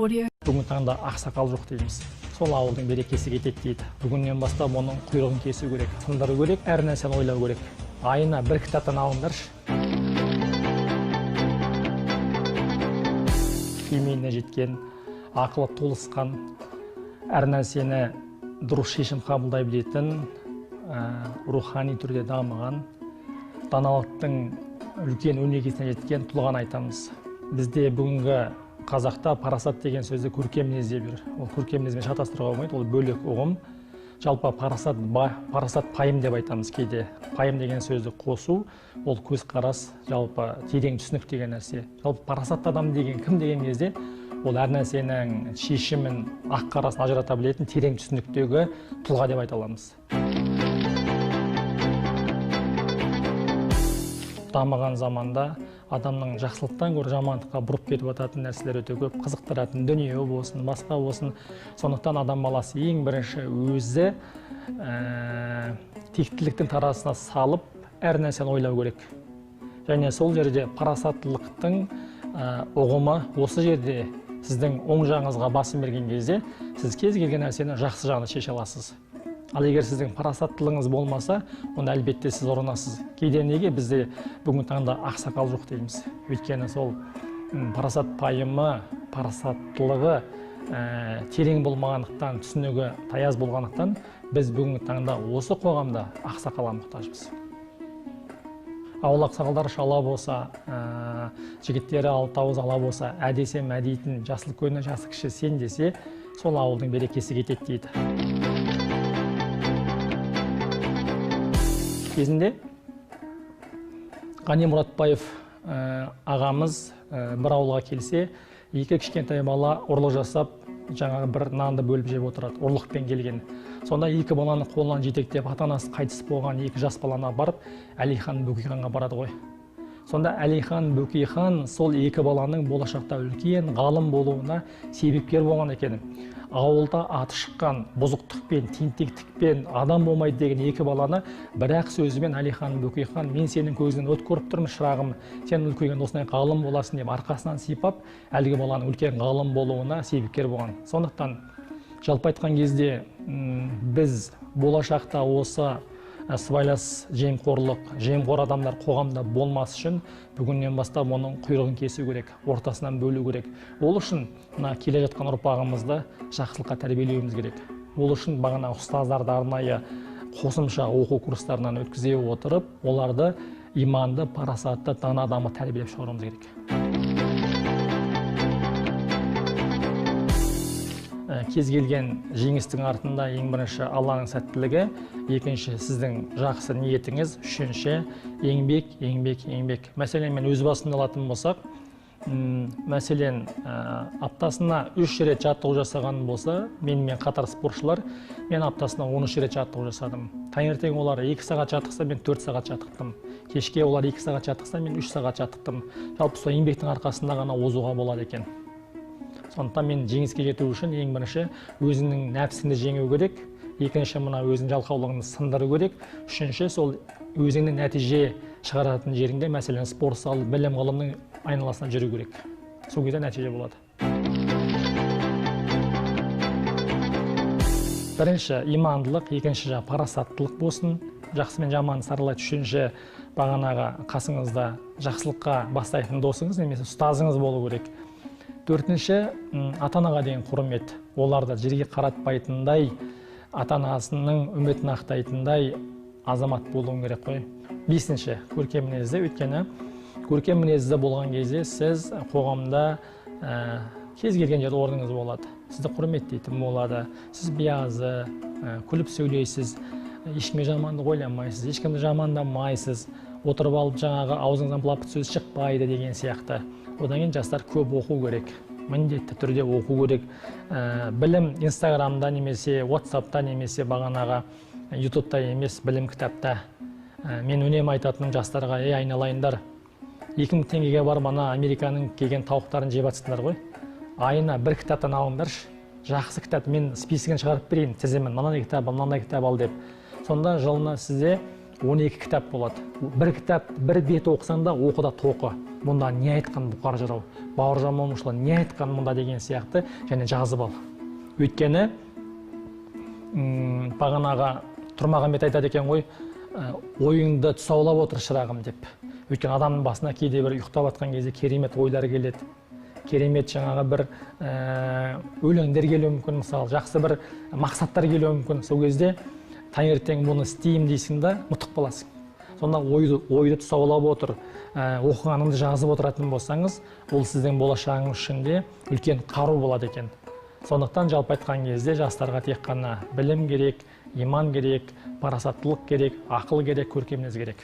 история. Бүгінгі таңда ақсақал жоқ дейміз. Сол ауылдың берекесі кетеді дейді. Бүгіннен бастап оның құйрығын кесу керек, тындыру керек, әр нәрсені ойлау керек. Айына бір кітаптан алыңдаршы. Кемеліне жеткен, ақылы толысқан, әр нәрсені дұрыс шешім қабылдай білетін, рухани түрде дамыған, даналықтың үлкен өнегесіне жеткен тұлғаны айтамыз. Бізде бүгінгі қазақта парасат деген сөзді көркем мінез деп жүр. Ол көркем мінезбен шатастыруға болмайды, ол бөлек ұғым. Жалпы парасат пайым деп айтамыз кейде. Пайым деген сөзді қосу, ол көзқарас, жалпы терең түсінік деген нәрсе. Жалпы парасатты адам деген кім деген кезде, ол әр нәрсенің шешімін, ақ-қарасын ажырата білетін терең түсініктегі тұлға деп айта аламыз. Дамыған заманда адамның жақсылықтан гөрі жамандыққа бұрып кетіп жататын нәрселер өте көп, қызықтыратын дүние болсын, басқа болсын. Сондықтан адам баласы ең бірінші өзі тектіліктің тарасына салып, әр нәрсені ойлау керек. Және сол жерде парасаттылықтың ұғымы осы жерде сіздің оң жағыңызға басым берген кезде, сіз кез келген нәрсені жақсы жағына шеше аласыз. Ал егер сіздің парасаттылығыңыз болмаса, онда әлбетте сіз ұрынасыз. Кейде неге бізде бүгінгі таңда ақсақал жоқ дейміз. Өйткені сол парасат пайымы, парасаттылығы терең болмағандықтан, түсінігі таяз болғандықтан, біз бүгінгі таңда осы қоғамда ақсақалға мұқтажбыз. Ауыл ақсақалдары шала болса, жігіттері алтауыз ала болса, әдесем әдейтін, жасыл көні жасы кіші сен десе, сол ауылдың берекесі кетеді дейді. Кезінде Ғани Мұратбаев ағамыз бір ауылға келсе, екі кішкентай бала ұрлық жасап, жаңағы бір нанды бөліп жеп отырады, ұрлықпен келген. Сонда екі баланы қолынан жетектеп, ата-анасы қайтыс болған екі жас баланы барып, Әлихан Бөкейханға барады ғой. Сонда Әлихан Бөкейхан сол екі баланың болашақта үлкен ғалым болуына себепкер болған екен. Ауылда аты шыққан бұзықтықпен, тентектікпен адам болмайды деген екі баланы бір-ақ сөзімен Әлихан Бөкейхан, мен сенің көзінен өт көріп тұрмын, шырағым, сен үлкейген осындай ғалым боласың деп арқасынан сипап, әлгі баланың үлкен ғалым болуына себепкер болған. Сондықтан жалпы айтқан кезде біз болашақта осы сыбайлас жемқор адамдар қоғамда болмас үшін бүгіннен бастап оның құйрығын кесу керек, ортасынан бөлу керек. Ол үшін келе жатқан ұрпағымызды жақсылыққа тәрбиелеуіміз керек. Ол үшін бағана ұстаздарды арнайы қосымша оқу курстарынан өткізе отырып, оларды иманды, парасатты, дана адамы тәрбиелеп шығаруымыз керек. Кез келген жеңістің артында ең бірінші Алланың сәттілігі, екінші сіздің жақсы ниетіңіз, үшінші еңбек. Мәселен, мен өз басымды алатын болсақ, мәселен, аптасына 3 рет жаттығу жасаған болса, менімен қатар спортшылар, мен аптасына 13 рет жаттығу жасадым. Таңертең олар 2 сағат жаттықса, мен 4 сағат жаттықтым. Кешке олар 2 сағат жаттықса, мен 3 сағат жаттықтым. Жалпы сол еңбектің арқасында ғана озуға болады екен. Сондықтан мен жеңіске жету үшін ең бірінші өзінің нәпсінді жеңу керек, екінші мына өзінің жалқаулығын сындыру керек, үшінші сол өзіңнің нәтиже шығаратын жеріңде, мәселен спорт зал, білім ғылымның айналасына жүру керек. Сол кезде нәтиже болады. Бірінші имандылық, екінші парасаттылық болсын, жақсы мен жаманды саралайды, үшінші бағанағы қасыңызда жақсылыққа бастайтын досыңыз немесе ұстазыңыз болу керек. Төртінші, ата-анаға деген құрмет. Оларды жерге қаратпайтындай, ата-анасының үмітін ақтайтындай азамат болуың керек қой. Бесінші, көркем мінезді. Өйткені көркем мінезді болған кезде сіз қоғамда кез келген жерде орныңыз болады. Сізді құрметтейтін болады. Сіз биязы, күліп сөйлейсіз, ешкімге жамандық ойламайсыз, ешкімді жамандамайсыз, отырып алып жаңағы аузыңыздан былапыт сөз шықпайды деген сияқты. Одан кейін жастар көп оқу керек, міндетті түрде оқу керек. Білім Инстаграмда немесе WhatsAppта немесе бағанағы YouTube'та емес, білім кітапта. Мен үнемі айтатыным жастарға, айналайындар, 2000 теңгеге барып ана Американың келген тауықтарын жеп жатсыңдар ғой. Айына бір кітаптан алыңдаршы. Жақсы кітап, мен списігін шығарып берейін, тізімін, мынандай кітап ал деп. Сонда жылына сізде 12 кітап болады. Бір кітап, бір бет оқысаң да оқыда тоқы. Мұнда не айтқан Бұқар жырау, Бауыржан Момышұлы не айтқан мұнда деген сияқты және жазып ал. Өйткені бағанағы Тұрмағамбет айтады екен ғой, ойыңды тұсаулап отыр шырағым деп. Өйткені адамның басына кейде бір ұйықтап жатқан кезде керемет ойлар келеді. Керемет жаңағы бір өлеңдер келуі мүмкін, мысалы, жақсы бір мақсаттар келуі мүмкін. Сол кезде таңертең бұны істеймін дейсің да, ұмытып қаласың. Сонда ойды тұсаулап отыр, оқығаныңды жазып отыратын болсаңыз, ол сіздің болашағыңыз үшін де үлкен қару болады екен. Сондықтан жалпы айтқан кезде жастарға тек қана білім керек, иман керек, парасаттылық керек, ақыл керек, көркем мінез керек.